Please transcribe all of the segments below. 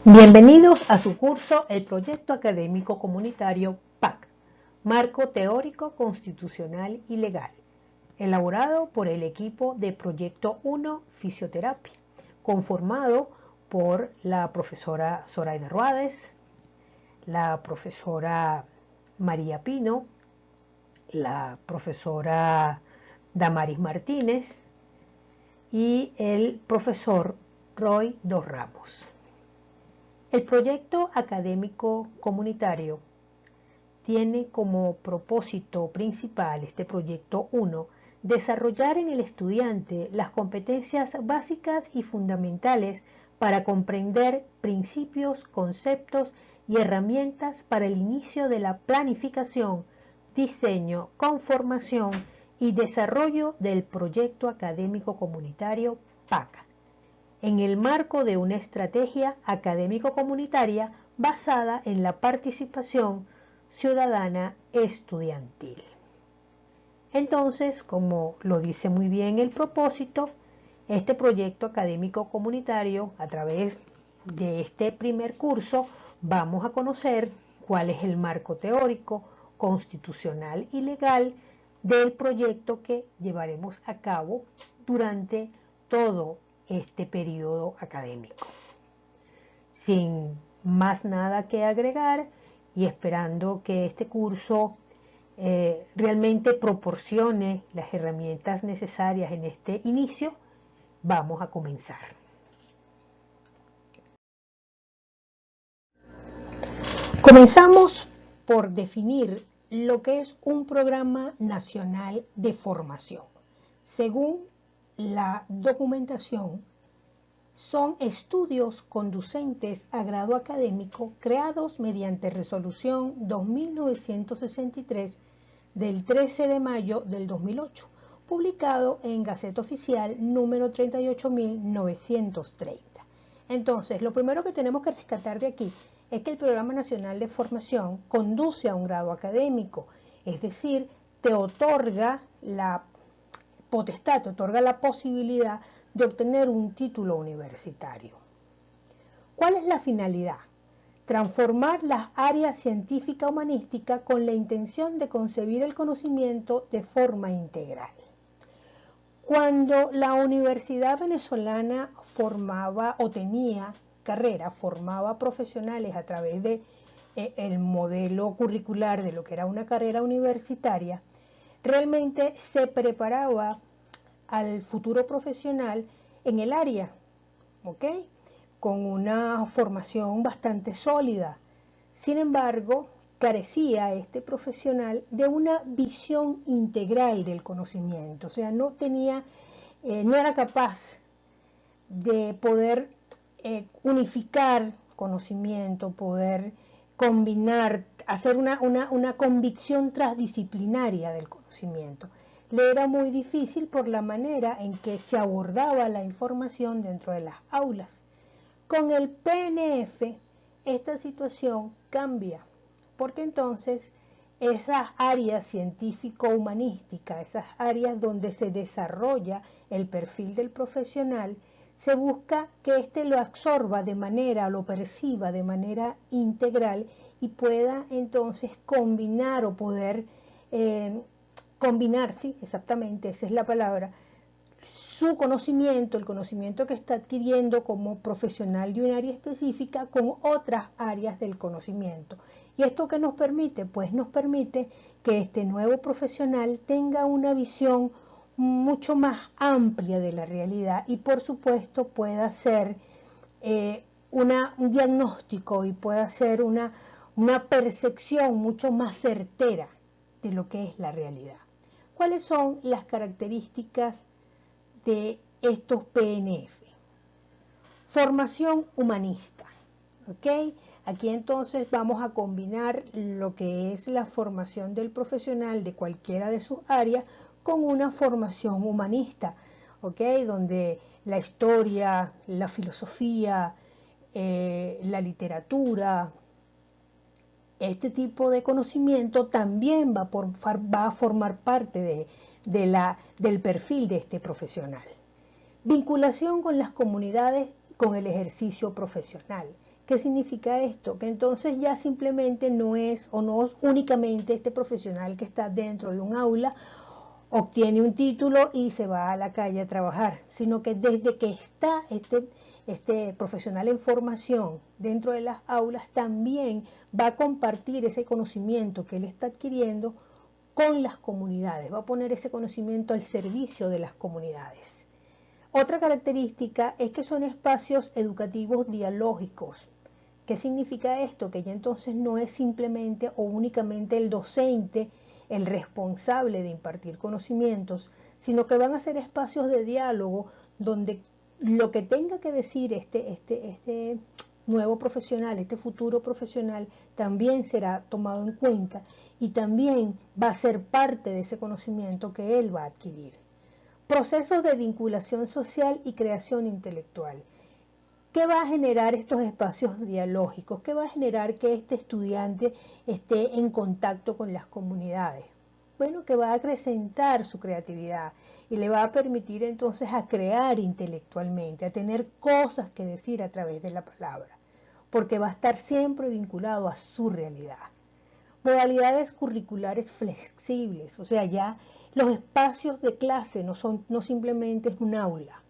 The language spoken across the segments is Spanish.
Bienvenidos a su curso El Proyecto Académico Comunitario PAC, Marco Teórico Constitucional y Legal, elaborado por el equipo de Proyecto 1 Fisioterapia, conformado por la profesora Zoraida Ruades, la profesora María Pino, la profesora Damaris Martínez y el profesor Roy Dos Ramos. El proyecto académico comunitario tiene como propósito principal, este proyecto 1, desarrollar en el estudiante las competencias básicas y fundamentales para comprender principios, conceptos y herramientas para el inicio de la planificación, diseño, conformación y desarrollo del proyecto académico comunitario PAC, en el marco de una estrategia académico-comunitaria basada en la participación ciudadana estudiantil. Entonces, como lo dice muy bien el propósito, este proyecto académico-comunitario, a través de este primer curso, vamos a conocer cuál es el marco teórico, constitucional y legal del proyecto que llevaremos a cabo durante todo este periodo académico. Sin más nada que agregar y esperando que este curso realmente proporcione las herramientas necesarias en este inicio, vamos a comenzar. Comenzamos por definir lo que es un programa nacional de formación. Según la documentación, son estudios conducentes a grado académico creados mediante resolución 2963 del 13 de mayo del 2008, publicado en Gaceta Oficial número 38.930. Entonces, lo primero que tenemos que rescatar de aquí es que el Programa Nacional de Formación conduce a un grado académico, es decir, te otorga la potestad, te otorga la posibilidad de obtener un título universitario. ¿Cuál es la finalidad? Transformar las áreas científica humanística con la intención de concebir el conocimiento de forma integral. Cuando la Universidad Venezolana formaba o tenía carrera, formaba profesionales a través de el modelo curricular de lo que era una carrera universitaria, realmente se preparaba al futuro profesional en el área, ¿ok? Con una formación bastante sólida. Sin embargo, carecía este profesional de una visión integral del conocimiento, o sea, no era capaz de poder unificar conocimiento, poder combinar, hacer una convicción transdisciplinaria del conocimiento. Le era muy difícil por la manera en que se abordaba la información dentro de las aulas. Con el PNF, esta situación cambia, porque entonces esas áreas científico-humanísticas, esas áreas donde se desarrolla el perfil del profesional, se busca que éste lo absorba lo perciba de manera integral y pueda entonces combinar o poder combinar, sí, exactamente, esa es la palabra, su conocimiento, el conocimiento que está adquiriendo como profesional de un área específica con otras áreas del conocimiento. ¿Y esto qué nos permite? Pues nos permite que este nuevo profesional tenga una visión mucho más amplia de la realidad y por supuesto pueda hacer un diagnóstico y pueda hacer una percepción mucho más certera de lo que es la realidad. ¿Cuáles son las características de estos PNF? Formación humanista, ¿ok? Aquí entonces vamos a combinar lo que es la formación del profesional de cualquiera de sus áreas con una formación humanista, ¿ok? Donde la historia, la filosofía, la literatura, este tipo de conocimiento también va a formar parte del perfil de este profesional. Vinculación con las comunidades, con el ejercicio profesional. ¿Qué significa esto? Que entonces ya simplemente no es únicamente este profesional que está dentro de un aula, obtiene un título y se va a la calle a trabajar, sino que desde que está este profesional en formación dentro de las aulas, también va a compartir ese conocimiento que él está adquiriendo con las comunidades, va a poner ese conocimiento al servicio de las comunidades. Otra característica es que son espacios educativos dialógicos. ¿Qué significa esto? Que ya entonces no es simplemente o únicamente el docente el responsable de impartir conocimientos, sino que van a ser espacios de diálogo donde lo que tenga que decir este nuevo profesional, este futuro profesional, también será tomado en cuenta y también va a ser parte de ese conocimiento que él va a adquirir. Procesos de vinculación social y creación intelectual. ¿Qué va a generar estos espacios dialógicos? ¿Qué va a generar que este estudiante esté en contacto con las comunidades? Bueno, que va a acrecentar su creatividad y le va a permitir entonces a crear intelectualmente, a tener cosas que decir a través de la palabra, porque va a estar siempre vinculado a su realidad. Modalidades curriculares flexibles, o sea, ya los espacios de clase no simplemente es un aula,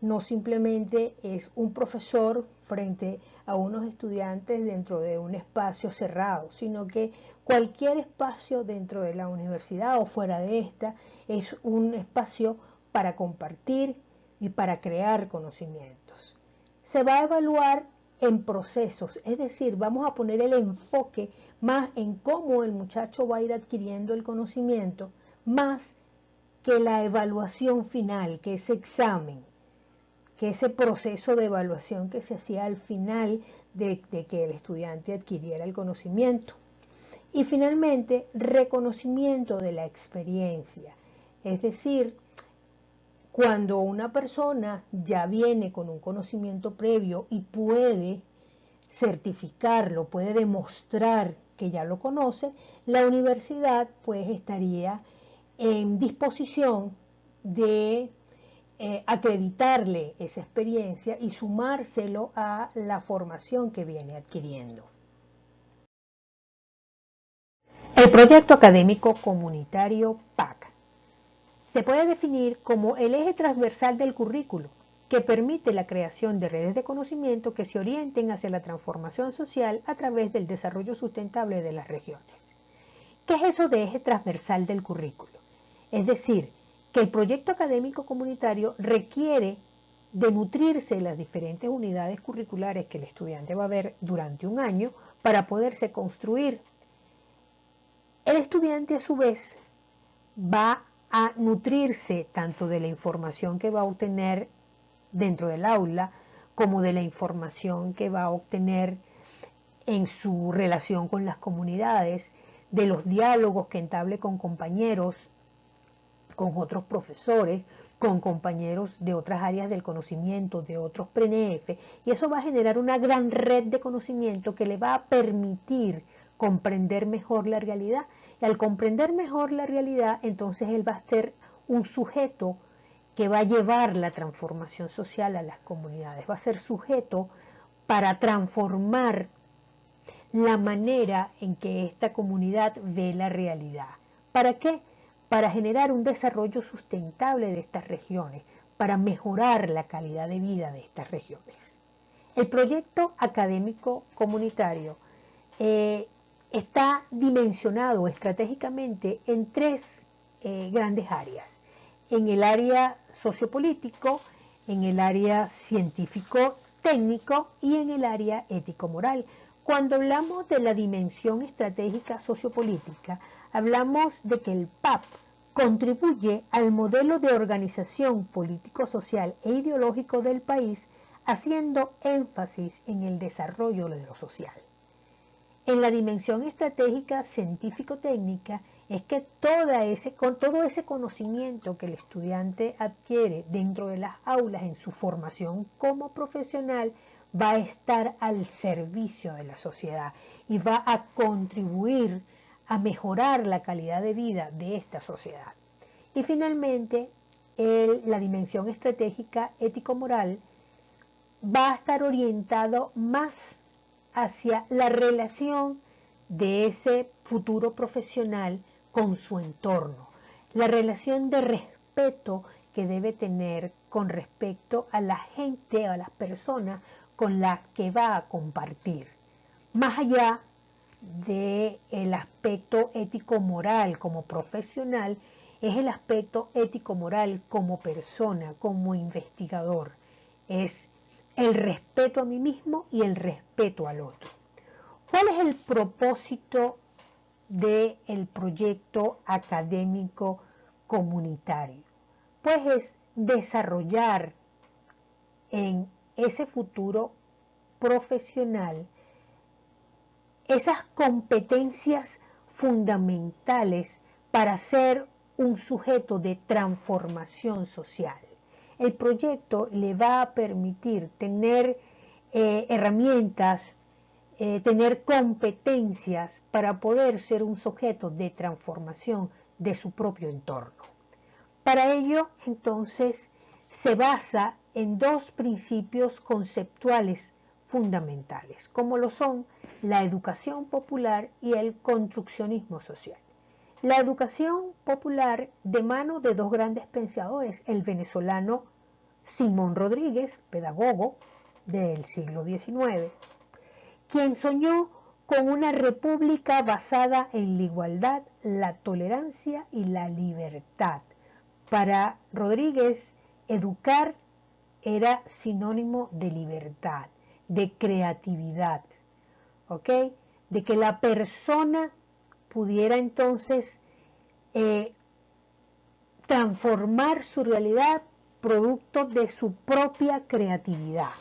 no simplemente es un profesor frente a unos estudiantes dentro de un espacio cerrado, sino que cualquier espacio dentro de la universidad o fuera de esta es un espacio para compartir y para crear conocimientos. Se va a evaluar en procesos, es decir, vamos a poner el enfoque más en cómo el muchacho va a ir adquiriendo el conocimiento, más que la evaluación final, que ese examen, que ese proceso de evaluación que se hacía al final de que el estudiante adquiriera el conocimiento. Y finalmente, reconocimiento de la experiencia. Es decir, cuando una persona ya viene con un conocimiento previo y puede certificarlo, puede demostrar que ya lo conoce, la universidad pues estaría en disposición de acreditarle esa experiencia y sumárselo a la formación que viene adquiriendo. El proyecto académico comunitario PAC se puede definir como el eje transversal del currículo que permite la creación de redes de conocimiento que se orienten hacia la transformación social a través del desarrollo sustentable de las regiones. ¿Qué es eso de eje transversal del currículo? Es decir, que el proyecto académico comunitario requiere de nutrirse de las diferentes unidades curriculares que el estudiante va a ver durante un año para poderse construir. El estudiante a su vez va a nutrirse tanto de la información que va a obtener dentro del aula como de la información que va a obtener en su relación con las comunidades, de los diálogos que entable con compañeros, con otros profesores, con compañeros de otras áreas del conocimiento, de otros PRENEF, y eso va a generar una gran red de conocimiento que le va a permitir comprender mejor la realidad. Y al comprender mejor la realidad, entonces él va a ser un sujeto que va a llevar la transformación social a las comunidades, va a ser sujeto para transformar la manera en que esta comunidad ve la realidad. ¿Para qué? Para generar un desarrollo sustentable de estas regiones, para mejorar la calidad de vida de estas regiones. El proyecto académico comunitario está dimensionado estratégicamente en tres grandes áreas. En el área sociopolítico, en el área científico-técnico y en el área ético-moral. Cuando hablamos de la dimensión estratégica sociopolítica, hablamos de que el PAP contribuye al modelo de organización político-social e ideológico del país, haciendo énfasis en el desarrollo de lo social. En la dimensión estratégica científico-técnica es que todo ese conocimiento que el estudiante adquiere dentro de las aulas en su formación como profesional va a estar al servicio de la sociedad y va a contribuir a mejorar la calidad de vida de esta sociedad. Y finalmente, la dimensión estratégica ético-moral va a estar orientado más hacia la relación de ese futuro profesional con su entorno, la relación de respeto que debe tener con respecto a la gente, a las personas con las que va a compartir, más allá del aspecto ético-moral como profesional, es el aspecto ético-moral como persona, como investigador, es el respeto a mí mismo y el respeto al otro. ¿Cuál es el propósito del proyecto académico comunitario? Pues es desarrollar en ese futuro profesional esas competencias fundamentales para ser un sujeto de transformación social. El proyecto le va a permitir tener herramientas, tener competencias para poder ser un sujeto de transformación de su propio entorno. Para ello, entonces, se basa en dos principios conceptuales fundamentales, como lo son la educación popular y el construccionismo social. La educación popular de mano de dos grandes pensadores, el venezolano Simón Rodríguez, pedagogo del siglo XIX, quien soñó con una república basada en la igualdad, la tolerancia y la libertad. Para Rodríguez, educar era sinónimo de libertad, de creatividad, ¿ok? De que la persona pudiera entonces transformar su realidad producto de su propia creatividad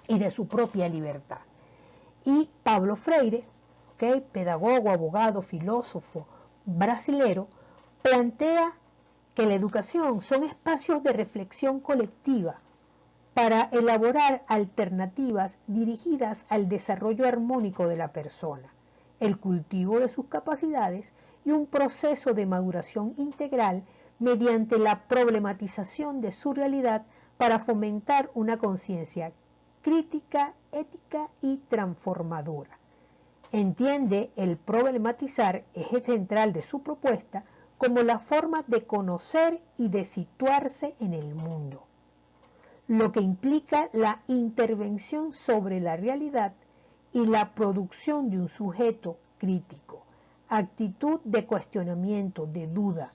y de su propia libertad. Y Pablo Freire, ¿ok?, pedagogo, abogado, filósofo brasilero, plantea que la educación son espacios de reflexión colectiva para elaborar alternativas dirigidas al desarrollo armónico de la persona, el cultivo de sus capacidades y un proceso de maduración integral mediante la problematización de su realidad para fomentar una conciencia crítica, ética y transformadora. Entiende el problematizar, eje central de su propuesta, como la forma de conocer y de situarse en el mundo, lo que implica la intervención sobre la realidad y la producción de un sujeto crítico, actitud de cuestionamiento, de duda,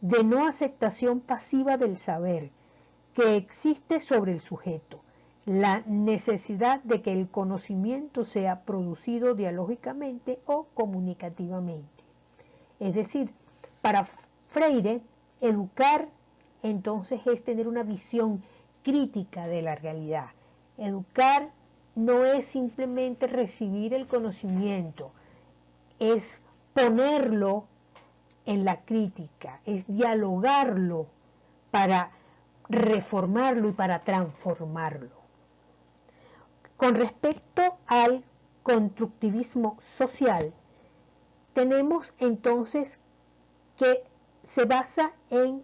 de no aceptación pasiva del saber que existe sobre el sujeto, la necesidad de que el conocimiento sea producido dialógicamente o comunicativamente. Es decir, para Freire, educar entonces es tener una visión crítica de la realidad. Educar no es simplemente recibir el conocimiento, es ponerlo en la crítica, es dialogarlo para reformarlo y para transformarlo. Con respecto al constructivismo social, tenemos entonces que se basa en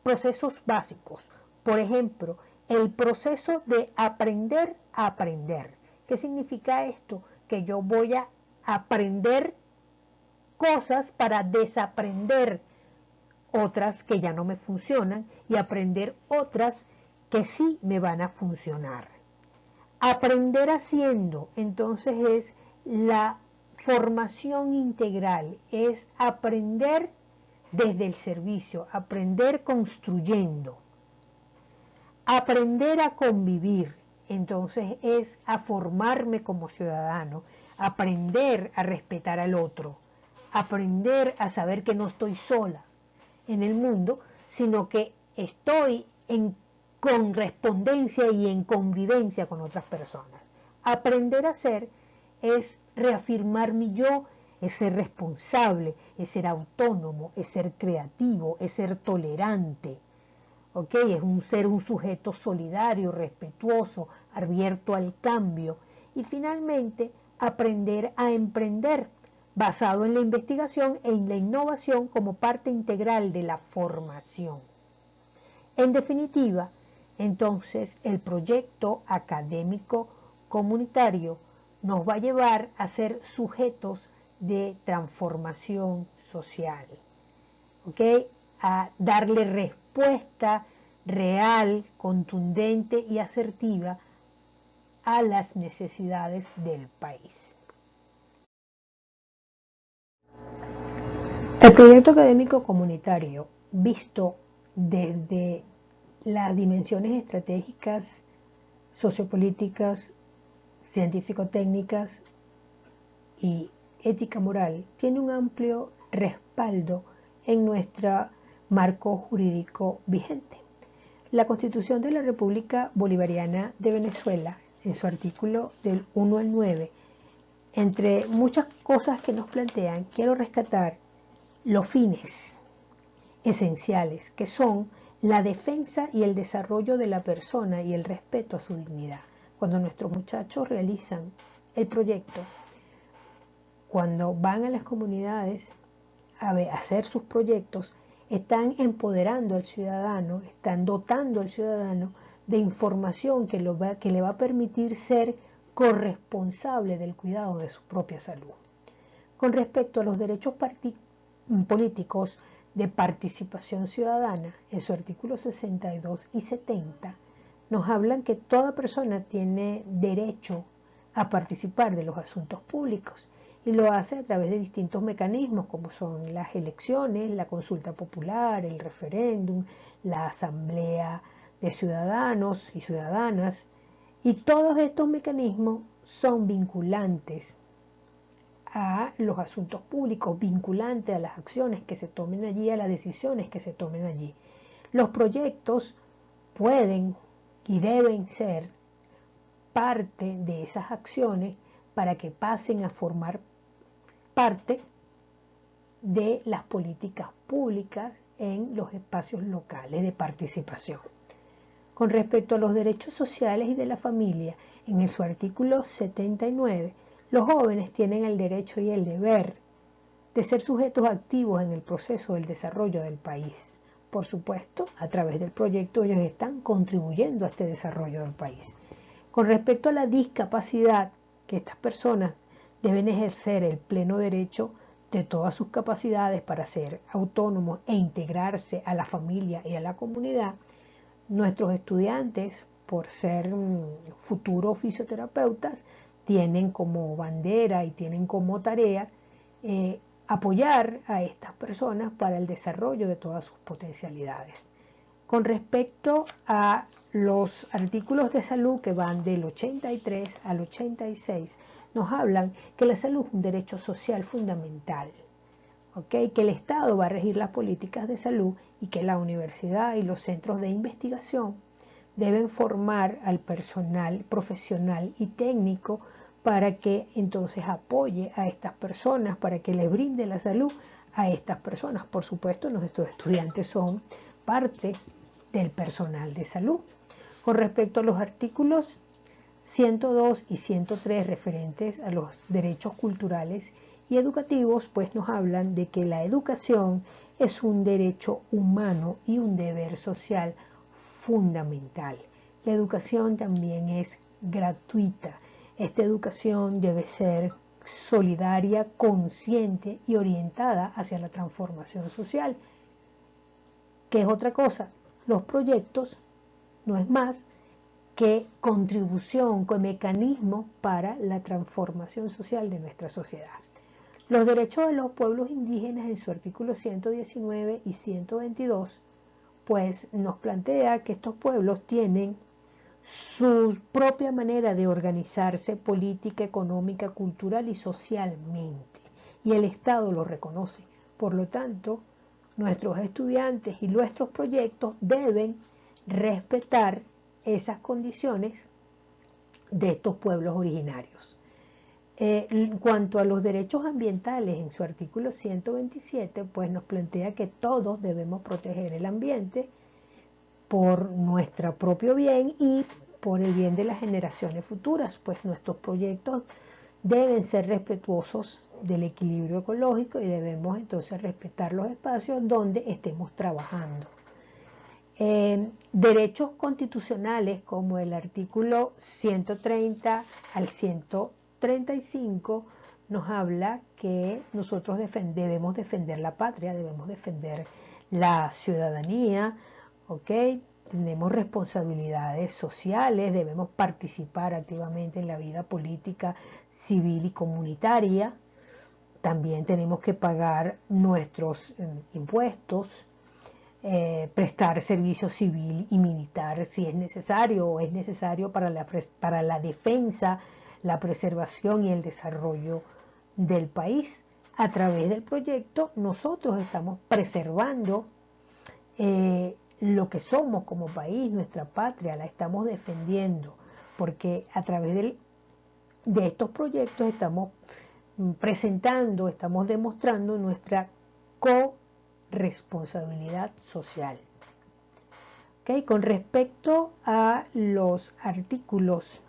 procesos básicos. Por ejemplo, el proceso de aprender a aprender. ¿Qué significa esto? Que yo voy a aprender cosas para desaprender otras que ya no me funcionan y aprender otras que sí me van a funcionar. Aprender haciendo, entonces, es la formación integral, es aprender desde el servicio, aprender construyendo. Aprender a convivir, entonces, es a formarme como ciudadano, aprender a respetar al otro, aprender a saber que no estoy sola en el mundo, sino que estoy en correspondencia y en convivencia con otras personas. Aprender a ser es reafirmar mi yo, es ser responsable, es ser autónomo, es ser creativo, es ser tolerante, ¿ok? Es ser un sujeto solidario, respetuoso, abierto al cambio. Y finalmente, aprender a emprender, basado en la investigación e en la innovación como parte integral de la formación. En definitiva, Entonces, el proyecto académico comunitario nos va a llevar a ser sujetos de transformación social, ¿ok? A darle respuesta real, contundente y asertiva a las necesidades del país. El proyecto académico comunitario, visto desde las dimensiones estratégicas, sociopolíticas, científico-técnicas y ética moral, tiene un amplio respaldo en nuestro marco jurídico vigente. La Constitución de la República Bolivariana de Venezuela, en su artículo del 1 al 9, entre muchas cosas que nos plantean, quiero rescatar los fines esenciales, que son la defensa y el desarrollo de la persona y el respeto a su dignidad. Cuando nuestros muchachos realizan el proyecto, cuando van a las comunidades a hacer sus proyectos, están empoderando al ciudadano, están dotando al ciudadano de información que le va a permitir ser corresponsable del cuidado de su propia salud. Con respecto a los derechos políticos de participación ciudadana, en su artículo 62 y 70, nos hablan que toda persona tiene derecho a participar de los asuntos públicos y lo hace a través de distintos mecanismos como son las elecciones, la consulta popular, el referéndum, la asamblea de ciudadanos y ciudadanas, y todos estos mecanismos son vinculantes a los asuntos públicos, vinculantes a las acciones que se tomen allí, a las decisiones que se tomen allí. Los proyectos pueden y deben ser parte de esas acciones para que pasen a formar parte de las políticas públicas en los espacios locales de participación. Con respecto a los derechos sociales y de la familia, en su artículo 79, los jóvenes tienen el derecho y el deber de ser sujetos activos en el proceso del desarrollo del país. Por supuesto, a través del proyecto ellos están contribuyendo a este desarrollo del país. Con respecto a la discapacidad, que estas personas deben ejercer el pleno derecho de todas sus capacidades para ser autónomos e integrarse a la familia y a la comunidad, nuestros estudiantes, por ser futuros fisioterapeutas, tienen como bandera y tienen como tarea apoyar a estas personas para el desarrollo de todas sus potencialidades. Con respecto a los artículos de salud que van del 83 al 86, nos hablan que la salud es un derecho social fundamental, ¿okay? Que el Estado va a regir las políticas de salud y que la universidad y los centros de investigación deben formar al personal profesional y técnico para que entonces apoye a estas personas, para que les brinde la salud a estas personas. Por supuesto, nuestros estudiantes son parte del personal de salud. Con respecto a los artículos 102 y 103 referentes a los derechos culturales y educativos, pues nos hablan de que la educación es un derecho humano y un deber social fundamental. La educación también es gratuita. Esta educación debe ser solidaria, consciente y orientada hacia la transformación social. ¿Qué es otra cosa? Los proyectos no es más que contribución, con mecanismos para la transformación social de nuestra sociedad. Los derechos de los pueblos indígenas en su artículo 119 y 122, pues nos plantea que estos pueblos tienen su propia manera de organizarse política, económica, cultural y socialmente, y el Estado lo reconoce. Por lo tanto, nuestros estudiantes y nuestros proyectos deben respetar esas condiciones de estos pueblos originarios. En cuanto a los derechos ambientales, en su artículo 127, pues nos plantea que todos debemos proteger el ambiente por nuestro propio bien y por el bien de las generaciones futuras, pues nuestros proyectos deben ser respetuosos del equilibrio ecológico y debemos entonces respetar los espacios donde estemos trabajando. Derechos constitucionales como el artículo 130 al 135 nos habla que nosotros debemos defender la patria, debemos defender la ciudadanía, ¿ok? Tenemos responsabilidades sociales, debemos participar activamente en la vida política, civil y comunitaria. También tenemos que pagar nuestros impuestos, prestar servicio civil y militar si es necesario o es necesario para la defensa, la preservación y el desarrollo del país. A través del proyecto nosotros estamos preservando lo que somos como país, nuestra patria, la estamos defendiendo, porque a través de estos proyectos estamos presentando, estamos demostrando nuestra corresponsabilidad social. ¿Okay? Con respecto a los artículos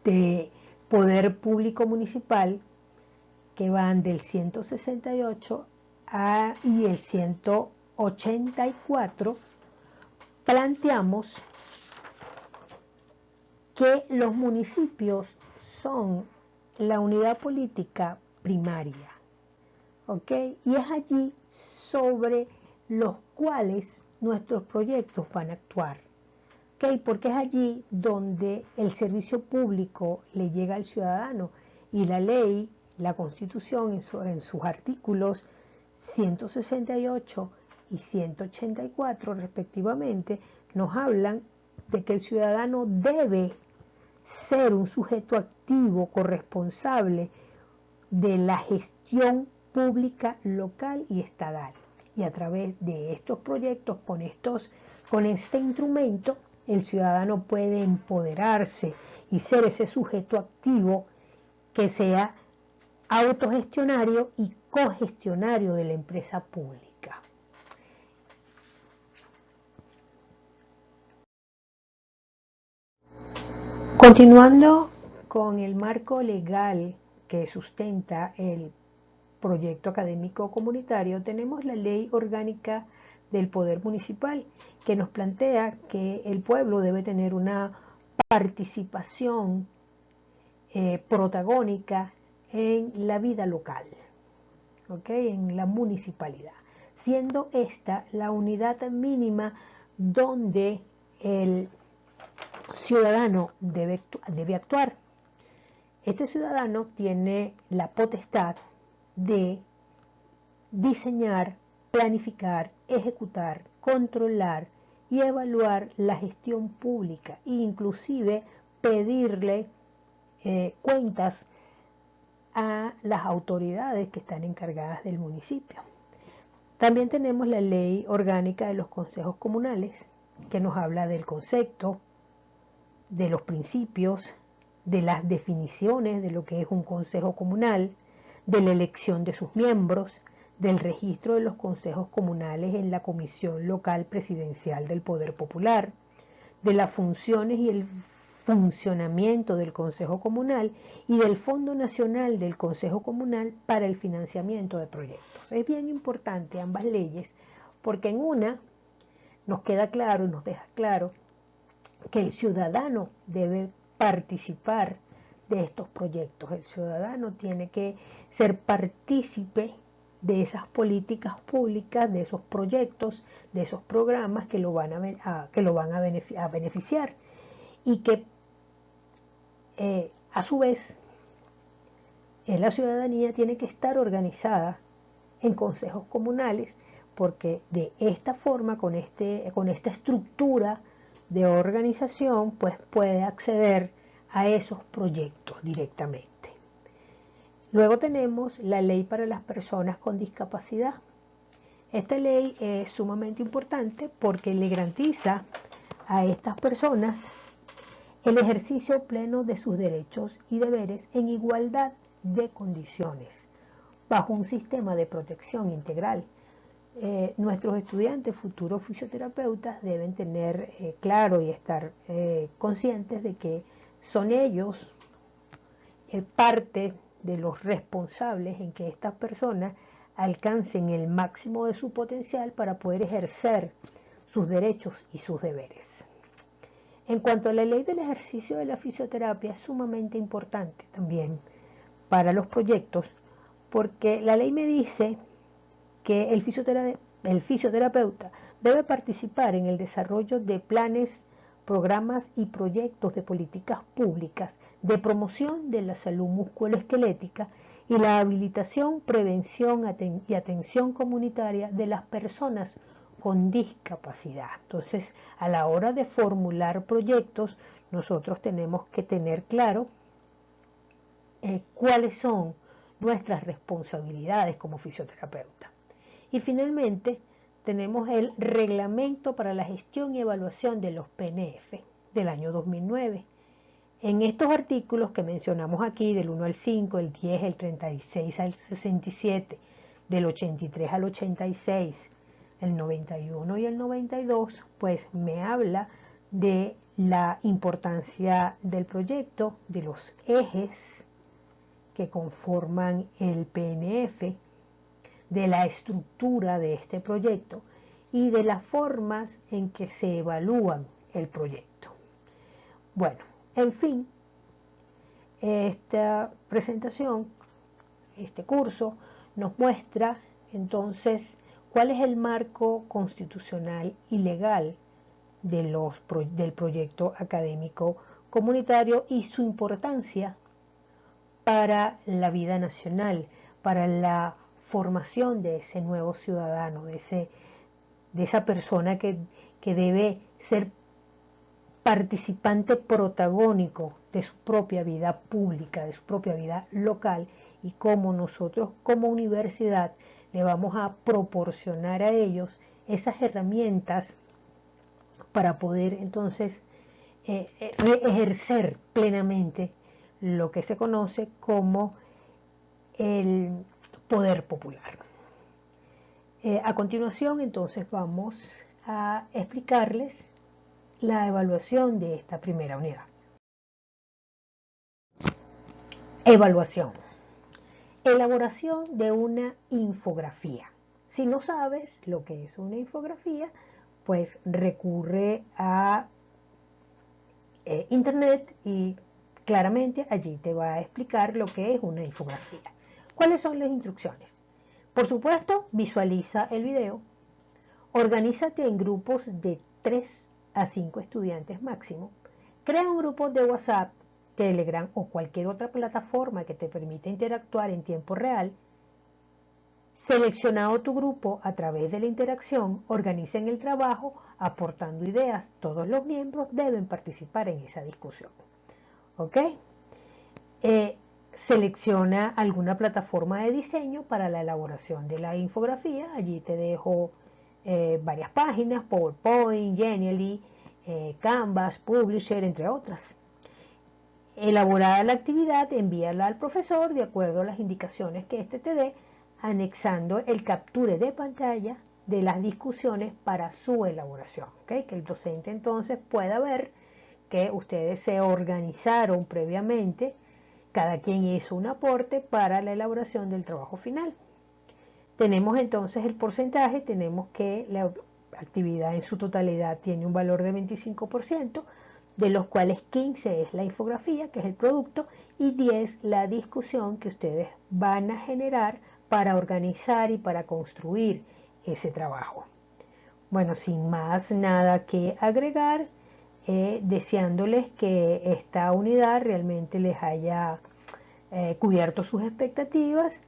de poder público municipal que van del 168 y el 184, planteamos que los municipios son la unidad política primaria, ¿ok? Y es allí sobre los cuales nuestros proyectos van a actuar, ¿ok? Porque es allí donde el servicio público le llega al ciudadano y la ley, la Constitución en sus artículos 168 y 184 respectivamente, nos hablan de que el ciudadano debe ser un sujeto activo, corresponsable de la gestión pública local y estatal. Y a través de estos proyectos, con este instrumento, el ciudadano puede empoderarse y ser ese sujeto activo que sea autogestionario y cogestionario de la empresa pública. Continuando con el marco legal que sustenta el proyecto académico comunitario, tenemos la Ley Orgánica del Poder Municipal, que nos plantea que el pueblo debe tener una participación protagónica en la vida local, ¿okay? En la municipalidad, siendo esta la unidad mínima donde el ciudadano debe actuar. Este ciudadano tiene la potestad de diseñar, planificar, ejecutar, controlar y evaluar la gestión pública e inclusive pedirle cuentas a las autoridades que están encargadas del municipio. También tenemos la Ley Orgánica de los Consejos Comunales, que nos habla del concepto, de los principios, de las definiciones de lo que es un consejo comunal, de la elección de sus miembros, del registro de los consejos comunales en la Comisión Local Presidencial del Poder Popular, de las funciones y el funcionamiento del Consejo Comunal y del Fondo Nacional del Consejo Comunal para el financiamiento de proyectos. Es bien importante ambas leyes porque en una nos queda claro y nos deja claro que el ciudadano debe participar de estos proyectos. El ciudadano tiene que ser partícipe de esas políticas públicas, de esos proyectos, de esos programas que lo van a beneficiar y que a su vez la ciudadanía tiene que estar organizada en consejos comunales porque de esta forma, con esta estructura de organización, pues puede acceder a esos proyectos directamente. Luego tenemos la ley para las personas con discapacidad. Esta ley es sumamente importante porque le garantiza a estas personas el ejercicio pleno de sus derechos y deberes en igualdad de condiciones, bajo un sistema de protección integral. Nuestros estudiantes, futuros fisioterapeutas, deben tener claro y estar conscientes de que son ellos parte de los responsables en que estas personas alcancen el máximo de su potencial para poder ejercer sus derechos y sus deberes. En cuanto a la ley del ejercicio de la fisioterapia, es sumamente importante también para los proyectos, porque la ley me dice que el fisioterapeuta debe participar en el desarrollo de planes, programas y proyectos de políticas públicas de promoción de la salud musculoesquelética y la habilitación, prevención y atención comunitaria de las personas con discapacidad. Entonces, a la hora de formular proyectos, nosotros tenemos que tener claro cuáles son nuestras responsabilidades como fisioterapeuta. Y finalmente, tenemos el Reglamento para la Gestión y Evaluación de los PNF del año 2009. En estos artículos que mencionamos aquí, del 1 al 5, el 10, el 36 al 67, del 83 al 86, el 91 y el 92, pues me habla de la importancia del proyecto, de los ejes que conforman el PNF, de la estructura de este proyecto y de las formas en que se evalúan el proyecto. Bueno, en fin, esta presentación, este curso, nos muestra entonces cuál es el marco constitucional y legal de del proyecto académico comunitario y su importancia para la vida nacional, para la formación de ese nuevo ciudadano, de esa persona que debe ser participante protagónico de su propia vida pública, de su propia vida local, y cómo nosotros como universidad le vamos a proporcionar a ellos esas herramientas para poder entonces ejercer plenamente lo que se conoce como el poder popular. A continuación entonces vamos a explicarles la evaluación de esta primera unidad. Evaluación. Elaboración de una infografía. Si no sabes lo que es una infografía, pues recurre a internet y claramente allí te va a explicar lo que es una infografía. ¿Cuáles son las instrucciones? Por supuesto, visualiza el video. Organízate en grupos de 3 a 5 estudiantes máximo. Crea un grupo de WhatsApp, Telegram o cualquier otra plataforma que te permita interactuar en tiempo real. Seleccionado tu grupo a través de la interacción, organicen el trabajo aportando ideas. Todos los miembros deben participar en esa discusión. ¿Ok? Selecciona alguna plataforma de diseño para la elaboración de la infografía. Allí te dejo varias páginas, PowerPoint, Genially, Canvas, Publisher, entre otras. Elaborada la actividad, envíala al profesor de acuerdo a las indicaciones que éste te dé, anexando el capture de pantalla de las discusiones para su elaboración. ¿Okay? Que el docente entonces pueda ver que ustedes se organizaron previamente, cada quien hizo un aporte para la elaboración del trabajo final. Tenemos entonces el porcentaje, tenemos que la actividad en su totalidad tiene un valor de 25%, de los cuales 15 es la infografía, que es el producto, y 10 la discusión que ustedes van a generar para organizar y para construir ese trabajo. Bueno, sin más nada que agregar, deseándoles que esta unidad realmente les haya cubierto sus expectativas,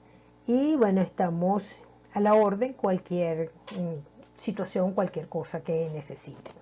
y bueno, estamos a la orden, cualquier situación, cualquier cosa que necesiten.